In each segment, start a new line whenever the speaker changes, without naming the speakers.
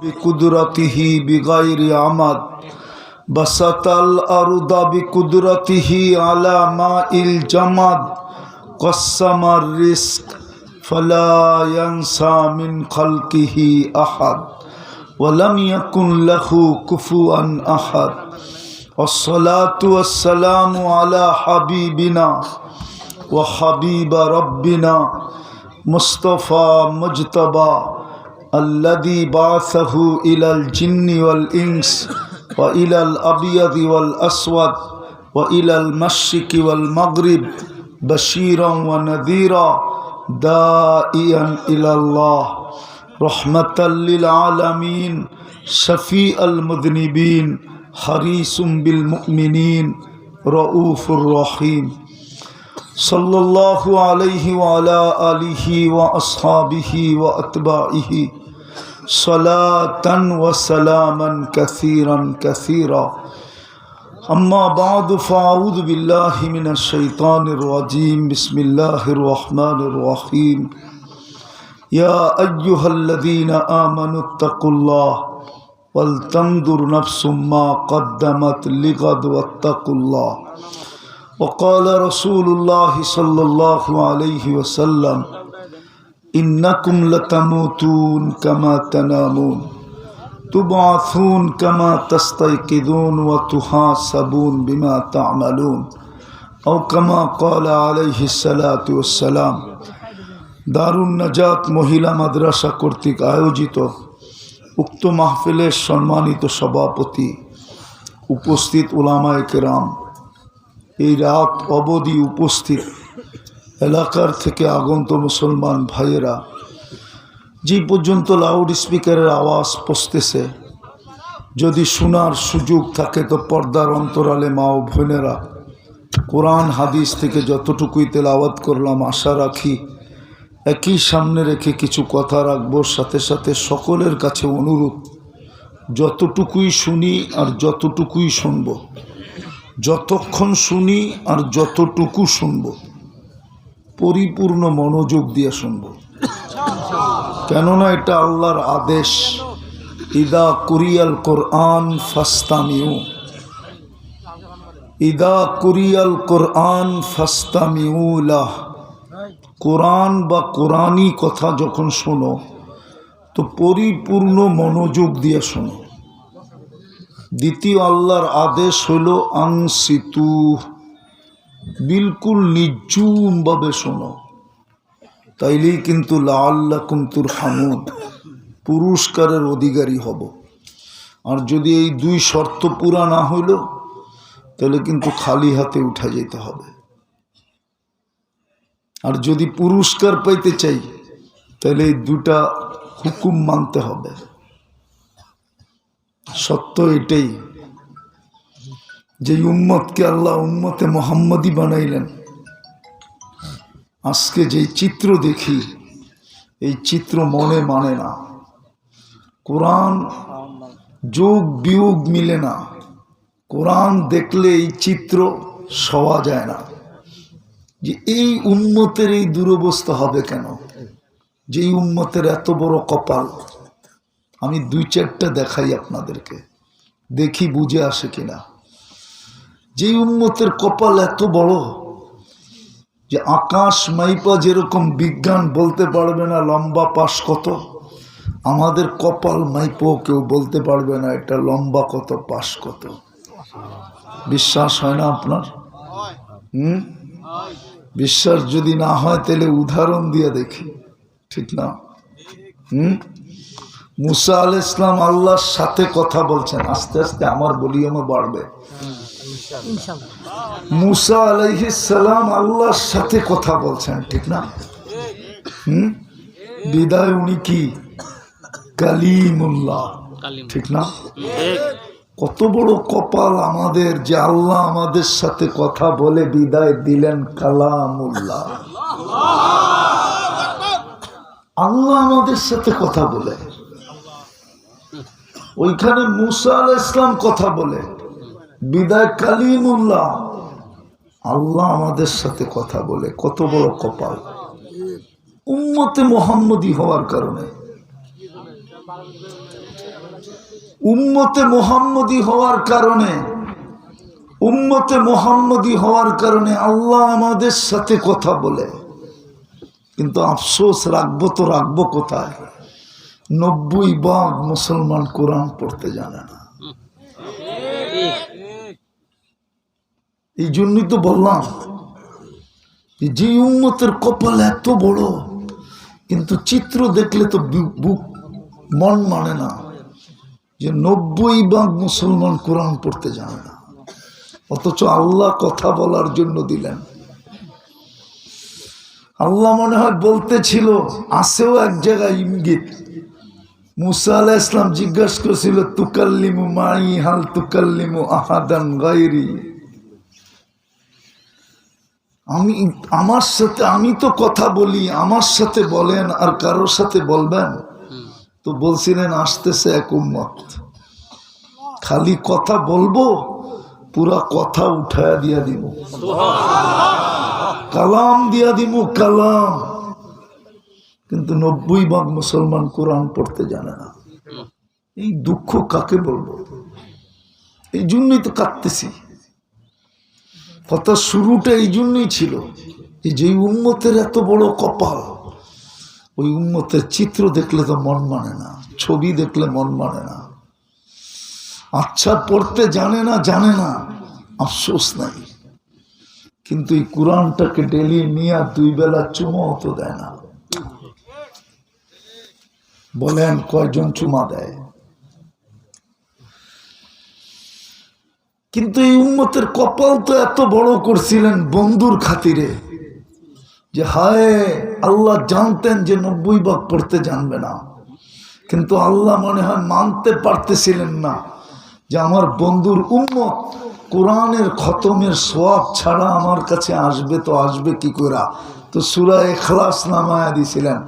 بقدرته بغير عمد بسط الأرض بقدرته على ماء الجمد قسم الرزق فلا ينسى من خلقه أحد ولم يكن له كفوا أحد والصلاة والسلام على حبيبنا وحبيب ربنا مصطفى مجتبى الذي بعثه إلى الجن والإنس وإلى الأبيض والأسود وإلى المشرق والمغرب بشيرا ونذيرا داعيا إلى الله رحمة للعالمين شفيع المذنبين حريص بالمؤمنين رؤوف رحيم صلى الله عليه وعلى آله وأصحابه وأتباعه صلاة وسلاما كثيرا كثيرا أما بعد فأعوذ بالله من الشيطان الرجيم بسم الله الرحمن الرحيم يا أيها الذين آمنوا اتقوا الله ولتنظر نفس ما قدمت لغد واتقوا الله وقال رسول الله صلى الله عليه وسلم إنكم لتموتون كما تنامون تبعثون كما تستيقظون وتحاسبون بما تعملون أو كما قال عليه الصلاة والسلام দারুন নাজাত মহিলা মাদ্রাসা কর্তৃক আয়োজিত উক্ত মাহফিলের সম্মানিত সভাপতি উপস্থিত উলামায়ে কেরাম এই রাত অবধি উপস্থিত এলাকার থেকে আগত মুসলমান ভাইয়েরা যে পর্যন্ত লাউড স্পিকারের আওয়াজ পৌঁছতেছে যদি শোনার সুযোগ থাকে তো পর্দার অন্তরালে মা ও বোনেরা কোরআন হাদিস থেকে যতটুকুই তেলাওয়াত করলাম আশা রাখি একই সামনে রেখে কিছু কথা রাখবো সাথে সাথে সকলের কাছে অনুরোধ যতটুকুই শুনি আর যতটুকুই শুনবো যতক্ষণ শুনি আর যতটুকু শুনব পরিপূর্ণ মনোযোগ দিয়ে শুনব কেননা এটা আল্লাহর আদেশ ইদা কুরিয়াল কোরআন ফাস্তামিউ ইদা কুরিয়াল কোরআন ফাস্তামিউ লাহ কোরআন বা কোরআনী কথা যখন শোনো তো পরিপূর্ণ মনোযোগ দিয়ে শোনো দ্বিতীয় আল্লাহর আদেশ হলো আনসিতু বিলকুল নিঝুমভাবে শোনো তাইলেই কিন্তু লাআল্লাকুম তুরহামুন পুরস্কারের অধিকারী হব আর যদি এই দুই শর্ত পুরা না হইল তাহলে কিন্তু খালি হাতে উঠা যেতে হবে আর যদি পুরস্কার পাইতে চাই তাহলে এই দুটা হুকুম মানতে হবে সত্য এটাই যে উম্মতকে আল্লাহ উম্মতে মুহাম্মদী বানাইলেন আজকে যে চিত্র দেখি এই চিত্র মনে মানে না কোরআন যোগ বিয়োগ মিলে না কোরআন দেখলে এই চিত্র সওয়া যায় না যে এই উম্মতের এই দুরবস্থা হবে কেন যে উম্মতের এত বড় কপাল আমি দুই চারটা দেখাই আপনাদেরকে দেখি বুঝে আসে কিনা যে উম্মতের কপাল এত বড় যে আকাশ মাইপা যেরকম বিজ্ঞান বলতে পারবে না লম্বা পাশ কত আমাদের কপাল মাইপো কেউ বলতে পারবে না এটা লম্বা কত পাশ কত বিশ্বাস হয় না আপনার বিশ্বাস যদি না হয় তাহলে উদাহরণ দিয়ে দেখি ঠিক না মুসা আলাইহিস সালাম আল্লাহর সাথে কথা বলছেন আস্তে আস্তে আমার ভলিউমও বাড়বে মুসা আলাইহিস সালাম আল্লাহর সাথে কথা বলছেন ঠিক না বিদায় উনি কি কালিমুল্লাহ ঠিক না কত বড় কপাল আমাদের যে আল্লাহ আমাদের সাথে কথা বলে বিদায় দিলেন কালামুল্লাহ আল্লাহ আমাদের সাথে কথা বলে ওইখানে মুসা আলাইহিস সালাম কথা বলে বিদায় কালিমুল্লাহ আল্লাহ আমাদের সাথে কথা বলে কত বড় কপাল উম্মতে মুহাম্মদী হওয়ার কারণে উম্মতে মুহাম্মদী হওয়ার কারণে আল্লাহ আমাদের সাথে কথা বলে, কিন্তু আফসোস রাখবো কোথায়? 90% মুসলমান কোরআন পড়তে জানে না। এই জন্যই তো বললাম যে উম্মতের কপাল এত বড়, কিন্তু চিত্র দেখলে তো বুক মন মানে না যে 90% মুসলমান কোরআন পড়তে জানে না, অথচ আল্লাহ কথা বলার জন্য দিলেন। আল্লাহ মনে হয় বলতেছিল, আসেও এক জায়গায় ইঙ্গিত। মুসা আলাইহিস সালাম জিজ্ঞাসা করেছিল, তুকাল্লিমু মাই হাল তুকাল্লিমু আহাদান গায়রি, আমি তো কথা বলি, আমার সাথে বলেন আর কারোর সাথে বলবেন? তো বলছিলেন আসতেছে এক উম্মত, খালি কথা বলবো, পুরা কথা উঠায়া দিয়া দিব, কালাম দিয়া দিব, কালাম। কিন্তু 90% মুসলমান কোরআন পড়তে জানে না। এই দুঃখ কাকে বলবো? এই জন্যই তো কাঁদতেছি। কথা শুরুটা এই জন্যই ছিল যে উম্মতের এত বড় কপাল, ওই উম্মতের চিত্র দেখলে তো মন মানে না, ছবি দেখলে মন মানে না। আচ্ছা পড়তে জানে না, আফসোস নাই, কিন্তু এই কোরআনটাকে ডেলি নিয়ে 2 বেলা চুমাও তো দেয় না। বলেন কয়জন চুমা দেয়? কিন্তু এই উম্মতের কপাল তো এত বড় করছিলেন বন্ধুর খাতিরে, যে হায় আল্লাহ জানতেন যে 90% পড়তে জানবে না, কিন্তু আল্লাহ মনে হয় মানতে পারতেছিলেন না যে আমার বন্ধুর উম্মত কোরআনের খতমের সওয়াব ছাড়া আমার কাছে আসবে তো আসবে কি করে। তো সূরা ইখলাস নামায়া দিয়েছিলেন,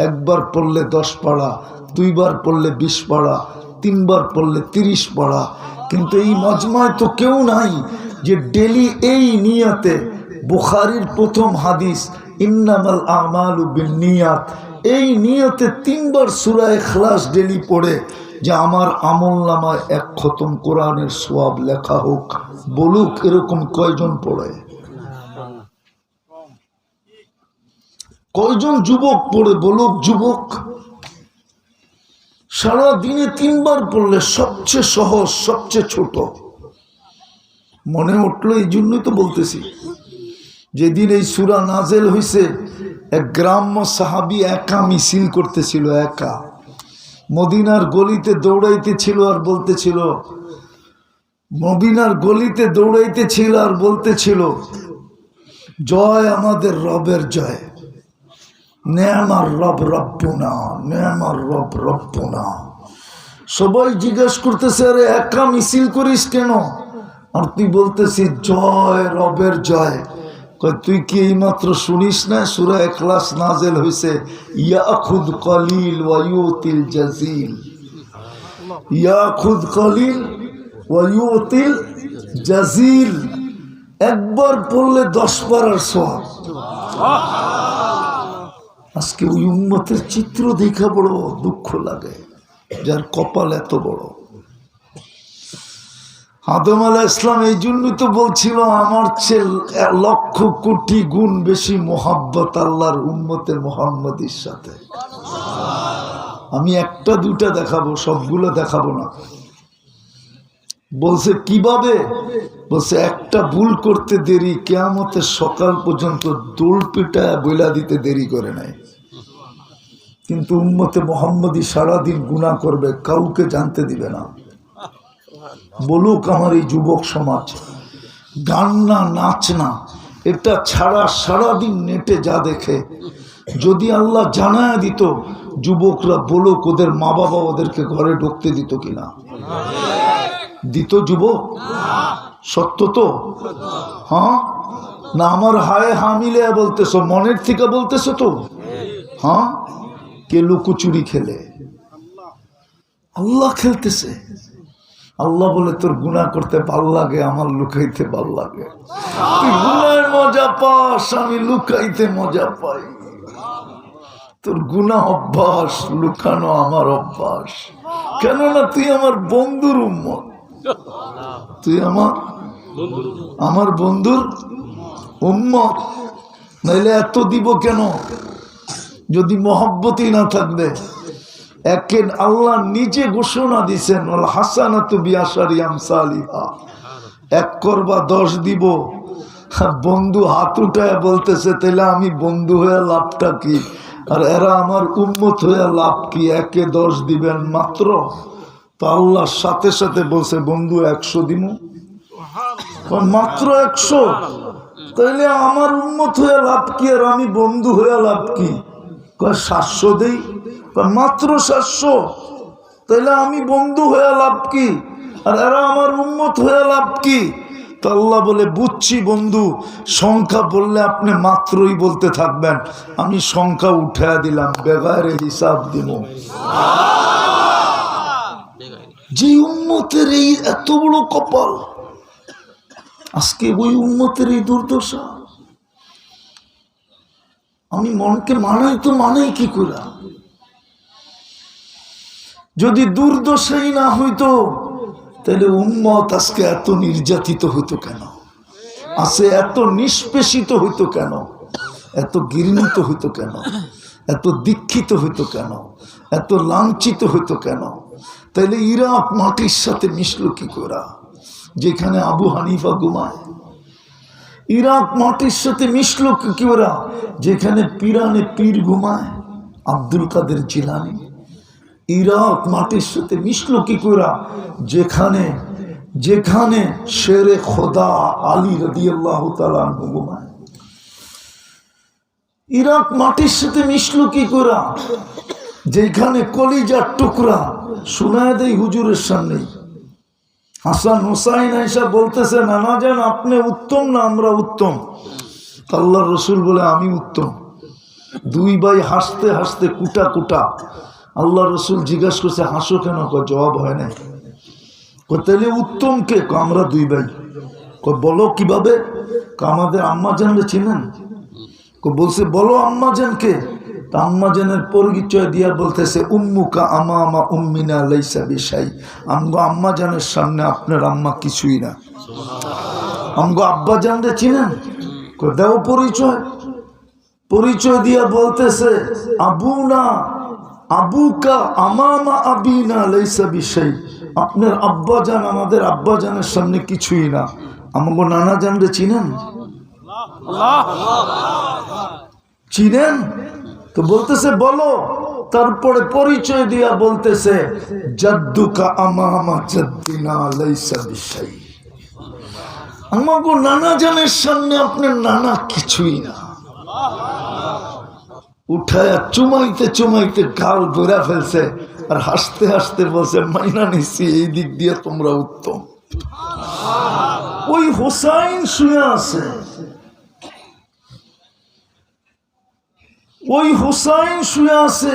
একবার পড়লে 10 পারা, 2 বার পড়লে 20 পারা, 3 বার পড়লে 30 পারা। কিন্তু এই মজমায় তো কেউ নাই যে ডেলি এই নিয়তে, বুখারীর প্রথম হাদিস ইন্নামাল আমালু বিন্নিয়াত, এই নিয়তে 3 বার সূরা ইখলাস ডেলি পড়ে যে আমার আমলনামায় 1 খতম কোরআনের সওয়াব লেখা হোক। বলুক এরকম কয়জন পড়ে? কয়জন যুবক পড়ে? বলুক যুবক। সারা দিনে 3 বার পড়লে সবচেয়ে সহজ, সবচেয়ে ছোট মনে উঠলো। এই জন্যই তো বলতেছি, যেদিন এই সূরা নাজেল হয়েছে, এক গ্রাম্য সাহাবী একা মিছিল করতেছিল, একা মদিনার গলিতে দৌড়াইতেছিল আর বলতেছিল, জয় আমাদের রবের জয়, নেমার রব রব্বুনা, নেমার রব রব্বুনা। সবাই জিজ্ঞাসা করতেছে, আরে একা মিছিল করিস কেন? আর তুই বলতেছিস জয় রবের জয়। তুই কি এইমাত্র শুনিস না সূরা ইখলাস নাজেল হয়েছে, ইয়াখুদ কলিল ওয়া ইউতিল জাজিল, ইয়াখুদ কলিল ওয়া ইউতিল জাজিল। একবার পড়লে 10 পারার সওয়াব। আজকে ওই উম্মতের চিত্র দেখা বড় দুঃখ লাগে, যার কপাল এত বড়। আদম আলাইহিস সালাম এই জন্যই তো বলছিল, আমার চেয়ে 1,00,000 কোটি গুণ বেশি মোহাব্বত আল্লাহর উম্মতে মুহাম্মদীর সাথে। আমি 1টা 2টা দেখাবো, সবগুলো দেখাবো না। বলছে কিভাবে? বলছে একটা ভুল করতে দেরি, কিয়ামতের সকাল পর্যন্ত দোল পিটায় বইলা দিতে দেরি করে নাই। কিন্তু উম্মতে মুহাম্মদী সারাদিন গুনাহ করবে, কাউকে জানতে দিবে না। বলুক আমার এই যুবক সমাজ, গান না নাচ না এটা ছাড়া সারাদিন নেটে যা দেখে, যদি আল্লাহ জানায় দিত, যুবকরা বলুক ওদের মা বাবা ওদেরকে ঘরে ঢুকতে দিত কিনা? দিত যুবক? সত্য তো? হ্যাঁ না? আমার হায় হামিলে বলতেছো, মনের থেকে বলতেছো তো? হ্যাঁ, কে লুকোচুরি খেলে? আল্লাহ খেলতেছে। আল্লাহ বলে তোর গুনাহ করতে ভাল লাগে, আমার লুকাইতে ভাল লাগে। তুই গুনাহের মজা পাস, আমি লুকাইতে মজা পাই। তোর গুনাহ অভ্যাস, লুকানো আমার অভ্যাস। কেননা তুই আমার বন্ধুর উম্মত, তুই আমার বন্ধুর উম্মত। নাইলে এত দিব কেন যদি মহব্বতই না থাকবে? একে আল্লাহ নিজে ঘোষণা দিছেন, ওয়াল হাসানাতু বিআশারি আমসালিহা, 1 করবা 10 দিব। বন্ধু হাত উঠায় বলতেছে তাহলে আমি বন্ধু হয়ে লাভটা কি, আর এরা আমার উম্মত হয়ে লাভ কি? 1 এ 10 দিবেন মাত্র। তো আল্লাহ সাথে সাথে বলছে বন্ধু 100 দিমু, মাত্র 100। তাইলে আমার উম্মত হয়ে লাভ কি আর আমি বন্ধু হয়ে লাভ কি? 700 দেই, মাত্র 700। তাইলে আমি বন্ধু হয়ে লাভ কি আর এরা আমার উম্মত হয়ে লাভ কি? তো আল্লাহ বলে বুঝছি বন্ধু, সংখ্যা বললে আপনি মাত্রই বলতে থাকবেন, আমি সংখ্যা উঠায় দিলাম, বেগারে হিসাব দিব। যে উম্মতের এই এত বড় কপাল, আজকে ওই উম্মতের এই দুর্দশা। আমি মনকে মানাই তো মানাই কি করে? যদি দুর্দশাই না হইতো তাহলে উম্মত আজকে এত নির্যাতিত হইতো কেন? আজকে এত নিষ্পেষিত হইতো কেন? এত ঘৃণিত হইতো কেন? এত দীক্ষিত হইতো কেন? এত লাঞ্ছিত হইতো কেন? তাইলে ইরাক মাটির সাথে মিশলো কি করে? যেখানে আবু হানিফা ঘুমায়। ইরাক মাটির সাথে মিশলো কি করে? যেখানে পিরানে পীর ঘুমায়, আব্দুল কাদের জিলানী। ইরাক মাটির সাথে মিশলো কি করে? যেখানে শেরে খোদা আলী রাদিয়াল্লাহু তাআলা আনহু ঘুমায়। ইরাক মাটির সাথে মিশলো কি করে? যেখানে কলিজার টুকরা শোনায় দেয় হুজুরের সামনে। হাসান হুসাইন আয়েশা বলতেছে, নানা জান আপনি উত্তম না আমরা উত্তম? আল্লাহর রসুল বলে আমি উত্তম। 2 ভাই হাসতে হাসতে কুটা কুটা। আল্লাহ রসুল জিজ্ঞাসা করছে হাসো কেন? জবাব হয় না। তাহলে উত্তম কে? আমরা 2 ভাই। বলো কিভাবে? আমাদের আম্মা জানলে চিনেন? বলছে বলো আম্মা জানকে। আম্মা জানের পরিচয় দিয়া বলতেছে উম্মুকা আমামা উম্মিনা লাইসা বিশাই। আমগো আম্মা জানের সামনে আপনার আম্মা কিছুই না। আমগো আব্বা জানলে চিনেন? দাও পরিচয়। পরিচয় দিয়া বলতেছে আবুনা আবুকা আমামা আবিনা লাইসা বিশাই। আপনার আব্বা জান আমাদের আব্বা জানের সামনে কিছুই না। আমগো নানা জানলে চিনেন? চিনেন? তো বলতেছে বলো। তারপরে পরিচয় দিয়া বলতেছে জাদ্দুকা আমামা জাদ্দিনা লাইসা বিশাই। আমাগো নানা জানের সামনে আপনার নানা কিছুই না। উঠায়া চুমাইতে চুমাইতে গাল ধরে ফেলছে আর হাসতে হাসতে বলছে মাইনা নিচ্ছি, এই দিক দিয়ে তোমরা উত্তম। ওই হোসাইন শুয়ে আছে, ওই হুসাইন শুয়ে আছে,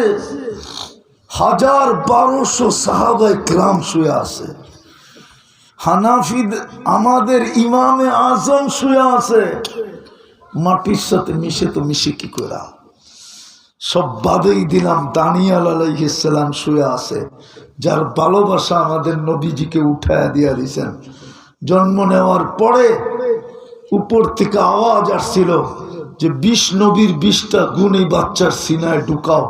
1200 সাহাবায়ে কেরাম শুয়ে আছে, হানাফি আমাদের ইমামে আজম শুয়ে আছে। মাটির সাথে মিশে তো মিশে কি করে? সব বাদেই দিলাম, দানিয়াল আলাইহিস সালাম শুয়ে আছে, যার ভালোবাসা আমাদের নবীজিকে উঠায়া দিয়া দিয়েছেন। জন্ম নেওয়ার পরে উপর থেকে আওয়াজ আসছিল যে 20 নবীর 20টা গুণ এই বাচ্চার সিনায় ঢুকাও।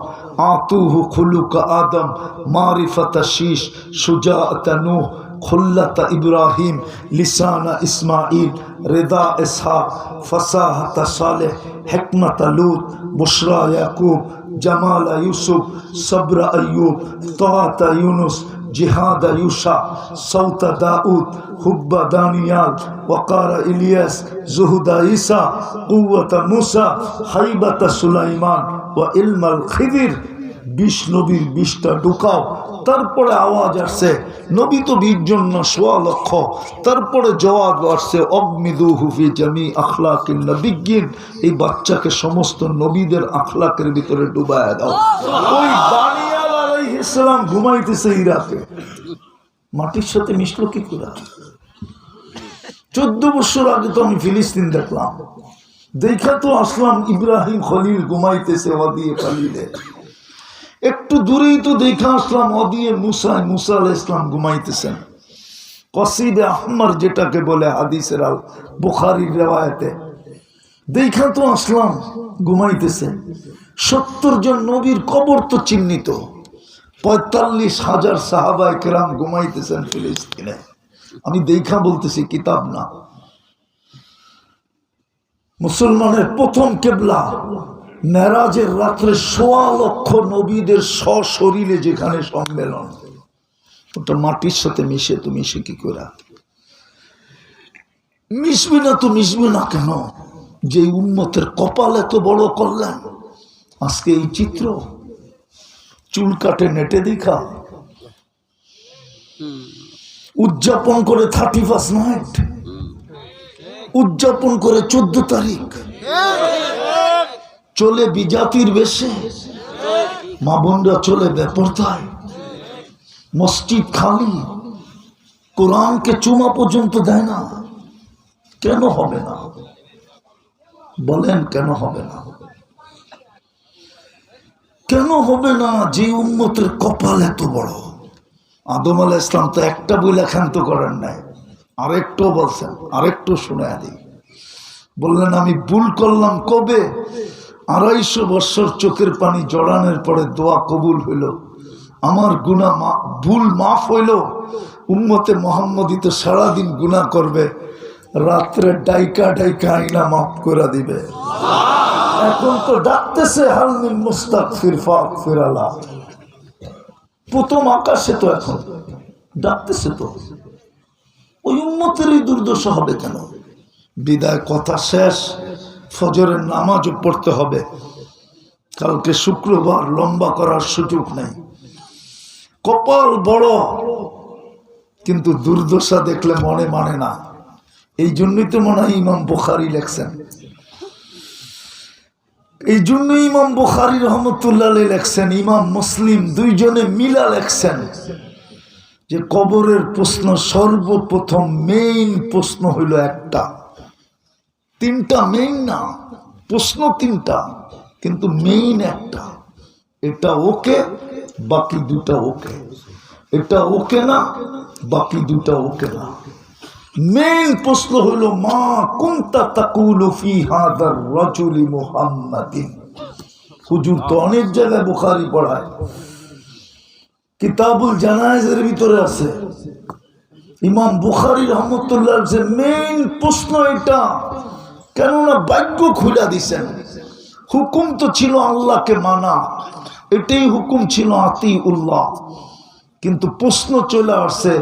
আতুহু খুলুকা আদম, মারিফাতা শীষ, সুজাআতা নূহ, খুল্লাতা ইব্রাহিম, লিসানা ইসমাইল, রেদা ইসহাক, ফাসাহাতা সালেহ, হিকমাতা লূত, বুশরা ইয়াকুব, জামালা ইউসুফ, সবরা আইয়ুব, তাআতা ইউনুস, জিহাদা ইউসা, সৌতা দাউদ, হুব্বা দানিয়াল, ওয়াকারা ইলিয়াস, জুহুদা ঈসা, কুওয়াতা মুসা, হাইবাতা সুলাইমান ওয়া ইলমাল খিদির। 20 নবীর 20টা ঢুকাও। তারপরে আওয়াজ আসছে নবী তো 20 জন না, 1.25 লক্ষ। তারপরে জবাব আসছে অগমিদুহু ফি জামি আখলাকিন নবিয়্যিন, এই বাচ্চাকে সমস্ত নবীদের আখলাকের ভিতরে ডুবায়া দাও। ওই দানিয়াল আলাইহিস সালাম ঘুমাইতেছে ইরাকে, মাটির সাথে মিশলো কি করে? 14 বছর আগে তো আমি ফিলিস্তিন দেখলাম, দেখা তো আসলাম ইব্রাহিম খলিল ঘুমাইতেছে ওয়াদি খলিলে। একটু দূরেই তো দেখা আসলাম অদিয়ে মুসা আলাইহিস সালাম ঘুমাইতেছেন। কসিদে আহমর যেটাকে বলে হাদিসের আল বুখারীর রিওয়ায়াতে, দেখা তো আসলাম ঘুমাইতেছে। 70 জন নবীর কবর তো চিহ্নিত, 45,000 সাহাবায়ে কেরাম ঘুমাইতেছেন ফিলিস্তিনে। আমি দেখা বলতেছি, কিতাব না। মুসলমানের প্রথম কেবলা মেরাজের রাত্রে 1.25 লক্ষ নবীদের সশরীরে যেখানে সম্মেলন, ওটা মাটির সাথে মিশে, তো মিশে কি করে? মিশবে না তো মিশবে না কেন? যে উম্মতের কপাল এত বড় করলেন, আজকে এই চিত্র চুল কাটে নেটে দেখা উদযাপন করে 31 নাইট, উদযাপন করে 14 তারিখ, চলে বিজাতির বেশে, মা বোনরা চলে বেপরদায়, মসজিদ খালি, কোরআনকে চুমা পর্যন্ত দেয় না। কেন হবে না বলেন? কেন হবে না? কেন হবে না? যে উম্মতের কপাল এত বড়। আদম আলাইহিস সালাম তো একটা বইলা ক্ষান্ত করেন নাই, আরেকটু বলছেন, আরেকটু শুনে দিই। বললেন আমি ভুল করলাম কবে? 250 বছর চোখের পানি জড়ানোর পরে দোয়া কবুল হইল, আমার গুনাহ ভুল মাফ হইল। উম্মতে মুহাম্মদী তো সারাদিন গুনাহ করবে, রাত্রে ডাইকা আইনা মাফ করে দিবে। এখন তো ডাকতেছে হাল মিন মুস্তাগফির ফাগফির আলাহ, প্রথম আকাশে তো এখন ডাকতেছে। তো ওই উম্মতেরই দুর্দশা হবে কেন? বিদায় কথা শেষ, ফজরের নামাজও পড়তে হবে, কালকে শুক্রবার, লম্বা করার সুযোগ নেই। কপাল বড়, কিন্তু দুর্দশা দেখলে মনে মানে না। এই জন্যই তো মনে হয় ইমাম বুখারী লেখছেন, এই জন্যই ইমাম বুখারী রহমতুল্লাহ আলাইহি লেখছেন, ইমাম মুসলিম দুইজনে মিলা লেখছেন যে কবরের প্রশ্ন সর্বপ্রথম মেইন প্রশ্ন হইল একটা, 3টা মেইন না, প্রশ্ন 3টা, কিন্তু মেইন একটা। এটা ওকে, বাকি 2টা ওকে। এটা ওকে না, বাকি 2টা ওকে না। মেইন প্রশ্ন হইল মা কুনতা তাকুলু ফি হাদার রাজুলি মুহাম্মাদিন। হুজুর তো অনেক জায়গায় বুখারী পড়ায়, কিতাবুল জানায়েজের ভিতরে আছে। ইমাম বুখারী রহমতুল্লাহ যে মেইন প্রশ্ন এটা, কেননা বাক্য খুলে দিছেন। হুকুম তো ছিল আল্লাহকে মানা, এটাই হুকুম ছিল আতিউল্লাহ, কিন্তু প্রশ্ন চলে আসছে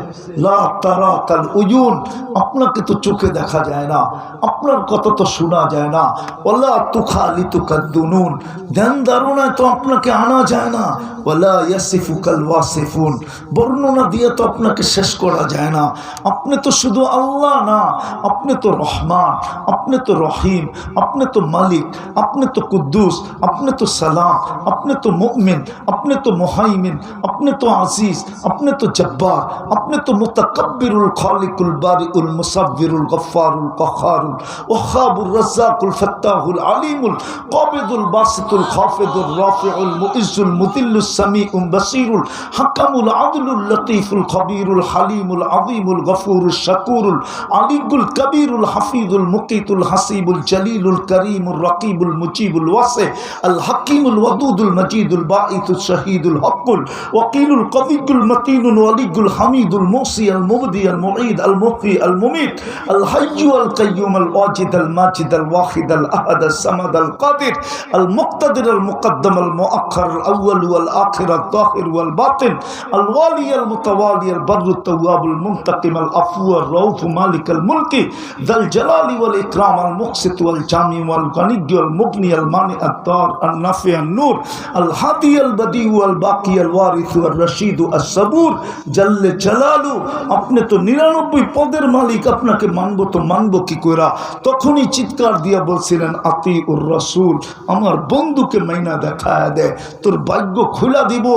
লা তারাকাল উয়ুন, আপনাকে তো চোখে দেখা যায় না, আপনার কথা তো শোনা যায় না, ওয়ালা তুখালিতুকাদ দুনুন, ধ্যান ধারণায় তো আপনাকে আনা যায় না, ওয়ালা ইয়াসিফুকাল ওয়াসিফুন, বর্ণনা দিয়ে তো আপনাকে শেষ করা যায় না। আপনি তো শুধু আল্লাহ না, আপনি তো রহমান, আপনি তো রহিম, আপনি তো মালিক, আপনি তো কুদ্দুস, আপনি তো সালাম, আপনি তো মুমিন, আপনি তো মুহাইমিন, আপনি তো আজিজ, আপনি তো জব্বার, আপনি তো মুতাকাব্বিরুল খালিকুল বারিউল মুসাব্বিরুল গফফারুল কখারুল ওয়াহাবুর রাজ্জাকুল ফাত্তাহুল আলিমুল কাবিদুল বাসিতুল খাফিদুর রাফিউল মুইজ্জুল মুদিল্লুস সামিউল বাসিরুল হাকামুল আদলুল লতীফুল খবীরুল হালিমুল আযীমুল গফুরুশ শাকুরুল আলিকুল কবীরুল হাফিজুল মুকিতুল হাসিবুল জলিলুল করিমুর রাকিবুল মুজিবুল ওয়াসি আল হাকিমুল ওয়াদুদুল মজিদুল বাঈতুশ শাহীদুল হকুল ওয়াকিলুল কবিয়ুল মতিনুল ওয়ালিয়ুল হামিদুল মুসি আল মুবদি আল মুঈদ আল মুহয়ি আল মুমীত আল হাইয়্যু আল কাইয়্যুম আল ওয়াজিদ আল মাজিদ আল ওয়াহিদ আল আহাদ আল সামাদ আল কাদির আল মুক্তাদির আল মুকদ্দম আল মুআখ্খার আল আউয়াল ওয়াল আখির আল যাহির ওয়াল বাতিন আল ওয়ালি আল মুতাওয়ালি আল বাররু তাওয়াব আল মুনতাকিম আল আফু আর রাউফ মালিক আল মুলকি যাল জালালি ওয়াল ইকরাম আল মুকসিত ওয়াল জামি ওয়াল গানিয়্য আল মুগনি আল মানি আত দার আল নাফি আন নূর আল হাদি আল বদি ওয়াল বাকি আল ওয়ারিস ওয়াল রশিদ আস সাবুর জাল্লে জালালু। আপনি তো 99 পদের মালিক, আপনাকে মানবো তো মানবো কি করে? পায়রা তখনই চিৎকার দিয়ে বলছিলেন আতিউর রাসূল, আমার বন্ধুকে মাইনা দেখায় দে, তোর ভাগ্য খোলা দিব।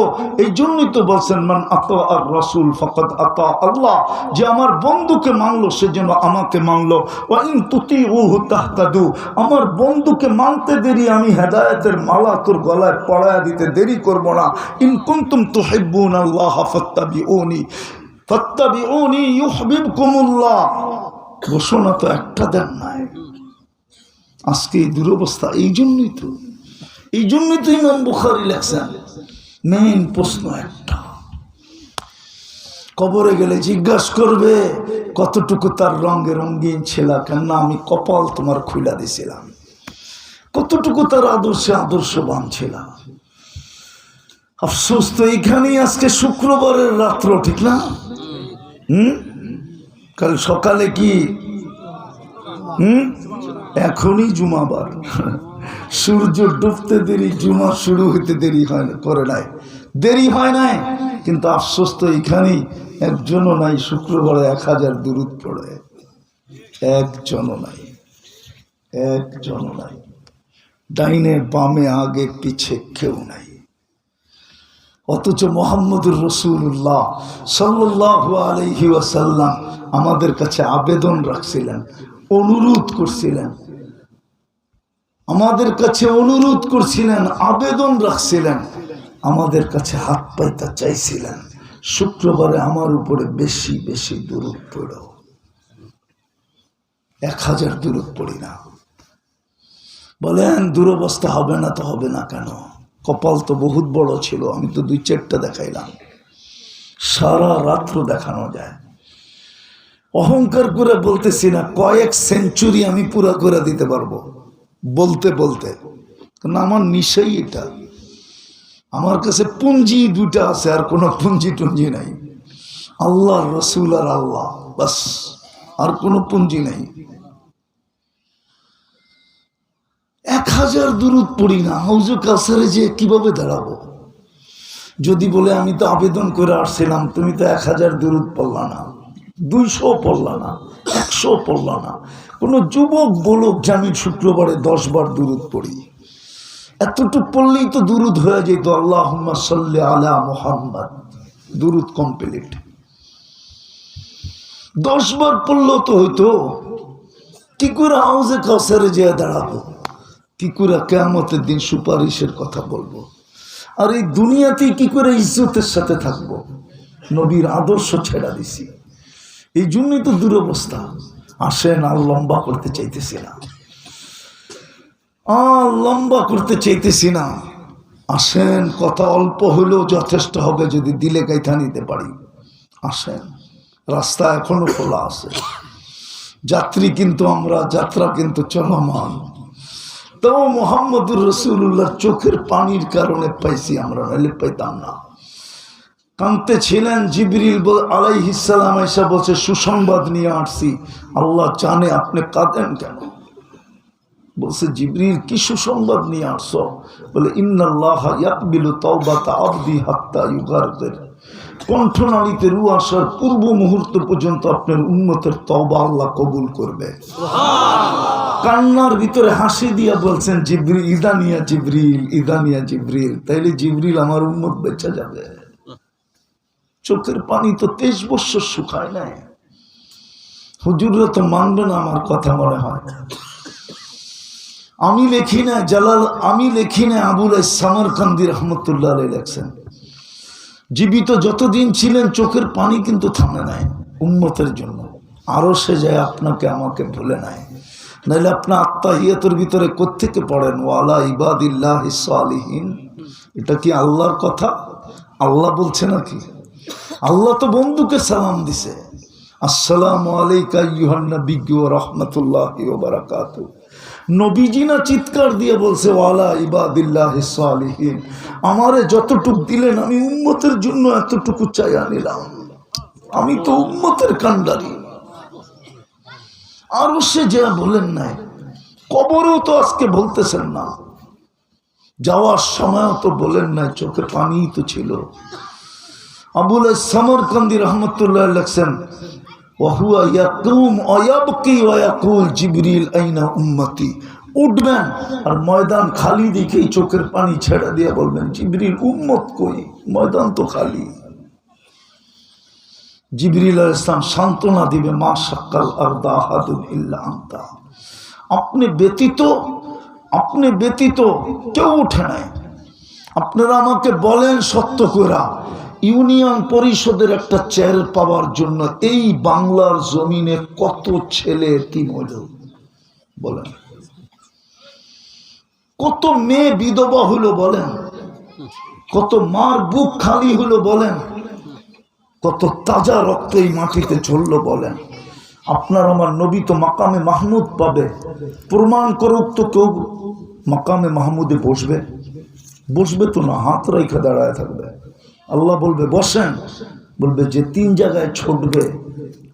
এই জন্যই তো বলছেন মান আতা আর রাসূল ফাকাদ আতা আল্লাহ, যে আমার বন্ধুকে মানলো সে যেন আমাকে মানলো। ওয়া ইন তুতিউহু তাহতাদু, আমার বন্ধুকে মানতে দেরি আমি হেদায়েতের মালা তোর গলায় পরায়া দিতে দেরি করব না। ইন কুনতুম তুহিব্বুনা আল্লাহ ফাত্তাবিউনি ফাত্তাবিউনি ইউহিব্বুকুমুল্লাহ। ঘোষণা তো একটা দেন নাই। আজকে এই দুরবস্থা এই জন্যই তো ইমাম বুখারী লেখছেন মেইন প্রশ্ন একটা, কবরে গেলে জিজ্ঞাসা করবে কতটুকু তার রঙে রঙিন ছিল, কেননা আমি কপাল তোমার খুলে দিছিলাম, কতটুকু তার আদর্শে আদর্শবান ছিল। আফসোস তো এইখানেই আজকে শুক্রবারের রাত্র, ঠিক না? কাল সকালে কি এখনই জুমাবার, সূর্য ডুবতে দেরি, জুমা শুরু হইতে দেরি হয় না, করে নাই, দেরি হয় নাই। কিন্তু আফসোস তো এখানেই একজনও নাই শুক্রবারে 1000 দুরূদ পড়ে, একজনও নাই। ডাইনে বামে আগে পিছে কেউ নাই। অথচ মুহাম্মদুর রাসূলুল্লাহ সাল্লাল্লাহু আলাইহি ওয়াসাল্লাম আমাদের কাছে আবেদন রাখছিলেন, অনুরোধ করছিলেন, আমাদের কাছে অনুরোধ করছিলেন, আবেদন রাখছিলেন, আমাদের কাছে হাত পাইতে চাইছিলেন, শুক্রবারে আমার উপরে বেশি বেশি দুরূদ পড়ো। 1000 দুরূদ পড়ি না। বলেন দুরবস্থা হবে না তো হবে না কেন? কপাল তো বহুত বড় ছিল, আমি তো 2-4টা দেখাইলাম, সারা রাত্র দেখানো যায়। অহংকার করে বলতেছি না, কয়েক সেঞ্চুরি আমি পুরা করে দিতে পারবো বলতে বলতে, কারণ আমার নিশাই এটা। আমার কাছে পুঞ্জি 2টা আছে, আর কোনো পুঞ্জি টুঞ্জি নাই, আল্লাহ রসুল আর আল্লাহ, বাস, আর কোনো পুঞ্জি নাই। 1000 দুরূদ পড়ি না, হাউজে কাউসারে যে কিভাবে দাঁড়াবো? যদি বলে আমি তো আবেদন করে আসছিলাম, তুমি তো 1000 দুরূদ পড়লা না, 200 পড়লা না, 100 পড়লা না। কোনো যুবক বলুক যে আমি শুক্রবারে 10 বার দুরূদ পড়ি, এতটুকু পড়লেই তো দুরূদ হয়ে যেত। আল্লাহুম্মা সাল্লি আলা মুহাম্মদ, দুরূদ কমপ্লিট। 10 বার পড়লেও তো হইতো। কি করে হাউজে কাউসারে যেয়ে দাঁড়াবো? কি করে কিয়ামতের দিন সুপারিশের কথা বলবো? আর এই দুনিয়াতেই কি করে ইজ্জতের সাথে থাকবো? নবীর আদর্শ ছেড়া দিছি, এই জন্যই তো দুরবস্থা। আসেন, আর লম্বা করতে চাইতেছি না, আসেন, কথা অল্প হলেও যথেষ্ট হবে যদি দিলে গাইথা নিতে পারি। আসেন, রাস্তা এখনো খোলা আছে, যাত্রী কিন্তু আমরা, যাত্রা কিন্তু চলমান। তাও মুহাম্মদুর রাসূলুল্লাহর চোখের পানির কারণে পাইছি আমরা, নাহলে পাইতাম না। কাঁদতে ছিলেন জিবরিল আলাইহিস সালাম, এসে বলছে সুসংবাদ নিয়ে আসছি। আল্লাহ জানে আপনি কাঁদেন কেন। বলছে জিবরিল কি সুসংবাদ নিয়ে আসছো? বলে ইন্নাল্লাহা ইয়াকবিলু তাওবাতা আবদি হাত্তা ইউগারদির, কণ্ঠনালীতে রু আসার পূর্ব মুহূর্ত পর্যন্ত আপনার উম্মতের তওবা আল্লাহ কবুল করবে। কান্নার ভিতরে হাসি দিয়া বলছেন জিবরিল, ইদানিয়া জিবরিল, তাইলে জিবরিল আমার উম্মত বেঁচে যাবে। চোখের পানি তো 23 বছর শুকায় নাই। হুজুররা তো মানবে না আমার কথা, মনে হয়। আমি লেখি না, আবুল সামরকান্দি রহমতুল্লাহ আলাইহি লেখছেন, জীবিত যতদিন ছিলেন চোখের পানি কিন্তু থামে নাই উম্মতের জন্য। আরো সে যায় আপনাকে আমাকে ভুলে নাই, নাইলে আপনার আত্মাহিয়াতের ভিতরে কোত্থেকে পড়েন ওয়ালা ইবাদিল্লাহিস সালিহিন। এটা কি আল্লাহর কথা? আল্লাহ বলছে নাকি? আল্লাহ তো বন্ধুকে সালাম দিছে, আসসালামু আলাইকা আইয়ুহান নাবিয়্যু ওয়া রাহমাতুল্লাহি ওয়া বারাকাতুহু। নবীজি না চিৎকার দিয়ে বলছে ওয়ালা ইবাদিল্লাহিস সালিহিন, আমারে যতটুক দিলেন আমি উম্মতের জন্য এতটুকু চাইয়া নিলাম, আমি তো উম্মতের কান্ডারি। আর সে যা বলেন নাই, কবরেও তো আজকে বলতেছেন না, যাওয়ার সময়ও তো বলেন নাই, চোখে পানিই তো ছিল। আবুল সামরকান্দি রহমতুল্লাহ লেখছেন ওয়াহুয়া ইয়াকুম ওয়া ইয়াবকি ওয়া ইয়াকুল জিবরিল আইনা উম্মতি। উঠবেন আর ময়দান খালি দেখেই চোখের পানি ছেড়ে দিয়ে বলবেন, জিবরিল উম্মত কই, ময়দান তো খালি। জিবরিল আলাইহিস সালাম সান্ত্বনা দিবে, মা শাক্কাল আরদা আহাদুন ইল্লা আনতা, আপনি ব্যতীত কেউ উঠে নাই। আপনারা আমাকে বলেন সত্য কইরা, ইউনিয়ন পরিষদের একটা চেয়ার পাওয়ার জন্য এই বাংলার জমিনে কত ছেলে এতিম হইল বলেন, কত মেয়ে বিধবা হইল বলেন, কত মার বুক খালি হইল বলেন, কত তাজা রক্ত এই মাটিতে ঝরল বলেন। আপনার আমার নবী তো মাকামে মাহমুদ পাবে, প্রমাণ করুক তো কেউ মাকামে মাহমুদে বসবে তো না, হাত রেখে দাঁড়ায় থাকবে। আল্লাহ বলবে বসেন, বলবে যে 3 জায়গায় ছুটবে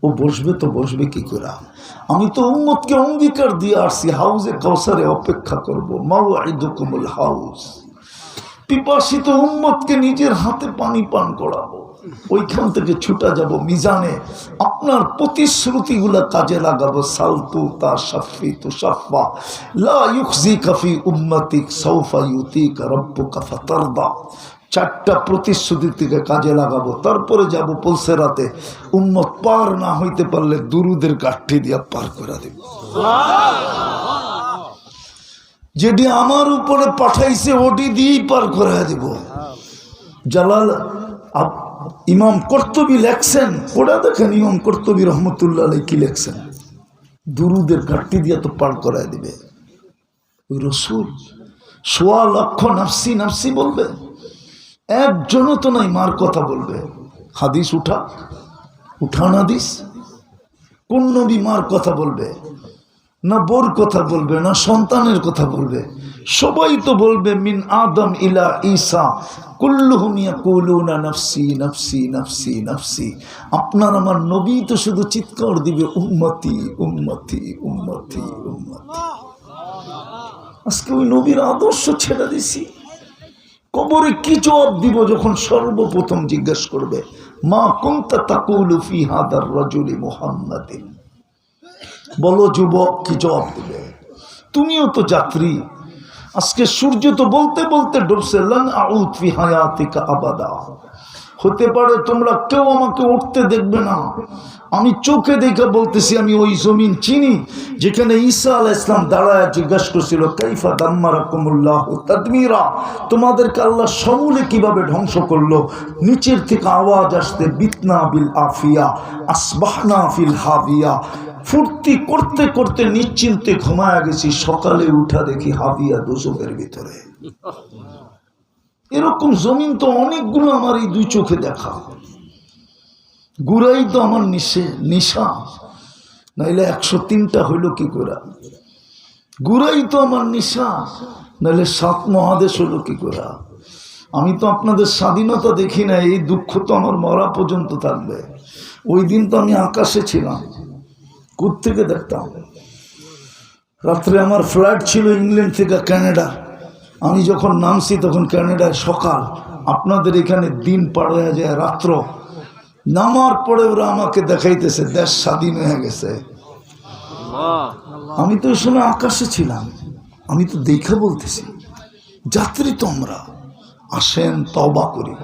ও বসবে তো বসবে কি করে? আমি তো উম্মতকে অঙ্গীকার দিয়ে আসছি, হাউজে কাউসারে অপেক্ষা করবো, মাওয়াইদুকুমুল হাউজ। পিপাসিত উম্মতকে নিজের হাতে পানি পান করাবো, ওইখান থেকে ছুটা যাব মিজানে, আপনার প্রতিশ্রুতিগুলা কাজে লাগাবো। সালতু তা শাফি তু শাফা লা ইউখজিকা ফি উম্মতিক সাউফা ইউতিকা রাব্বুকা ফাতারদা। 4টা প্রতিশ্রুতি থেকে কাজে লাগাবো, তারপরে যাব পুলসেরাতে। উম্মত পার না হইতে পারলে দুরুদের গাঠি দিয়া পার করে দেব। যেটি আমার উপরে পাঠাইছে ওটি দিয়েই পার করে দেব। জালাল ইমাম কর্তুবী লেখছেন, ওরা দেখেন ইমাম কর্তুবী রহমতুল্লাহ আলাইহি কি লেখছেন, দুরুদের গাঠি দিয়া তো পার করায় দিবে। ওই রসুল 1.25 লক্ষ নাফসি নাফসি বলবে, একজনও তো নাই মার কথা বলবে। হাদিস উঠান হাদিস, কোন নবী মার কথা বলবে না, বোর কথা বলবে না, সন্তানের কথা বলবে? সবাই তো বলবে মিন আদম ইলা ঈসা কুল্লুহুম ইয়াকুলুনা নাফসি নাফসি নাফসি নাফসি। আপনার আমার নবী তো শুধু চিৎকার দিবে উম্মতি উম্মতি উম্মতি উম্মতি। আজকে ওই নবীর আদর্শ ছেড়ে দিছি। কবরে কি জবাব দিব যখন সর্বপ্রথম জিজ্ঞেস করবে, মা কুনতা তাকুলু ফি হাদার রাজুলি মুহাম্মাদিন? বলো যুবক, কি জবাব দিবে? তুমিও তো যাত্রী। আজকে সূর্য তো বলতে বলতে ডুবছে, লান আউদ ফি হায়াতিকা আবাদা। হতে পারে তোমরা কেউ আমাকে উঠতে দেখবে না, আমি চোখে দেখে বলতেছি, আমি ওই জমিন চিনি যেখানে ঈসা আলাইহিস সালাম দাঁড়ায় জিজ্ঞাসা করছিল, কাইফা দাম্মারাকুমুল্লাহু তাদমিরা, তোমাদেরকে আল্লাহ সমূলে কিভাবে ধ্বংস করলো। নিচের থেকে আওয়াজ আসতে, বিতনা বিল আফিয়া আসবাহনা ফিল হাবিয়া। ফুর্তি করতে করতে নিশ্চিন্তে ঘুমায়া গেছি, সকালে উঠা দেখি হাবিয়া দোজখের ভিতরে। এরকম জমিন তো অনেকগুলো আমার এই 2 চোখে দেখা। গুড়াই তো আমার নিশা, নাইলে 103টা হইল কি করে? গুড়াই তো আমার নিশা, নাইলে 7 মহাদেশ হইল কি করে? আমি তো আপনাদের স্বাধীনতা দেখি না, এই দুঃখ তো আমার মরা পর্যন্ত থাকবে। ওই দিন তো আমি আকাশে ছিলাম, কোত্থেকে দেখতাম? রাত্রে আমার ফ্লাইট ছিল ইংল্যান্ড থেকে কানাডা। আমি যখন নামছি তখন কানাডায় সকাল, আপনাদের এখানে দিন পার হয়ে যায় রাত্র। নামার পরে ওরা আমাকে দেখাইতেছে দেশ স্বাধীন হয়ে গেছে। আমি তো ওই সময় আকাশে ছিলাম, আমি তো দেখে বলতেছি, যাত্রী তো আমরা। আসেন তওবা করি।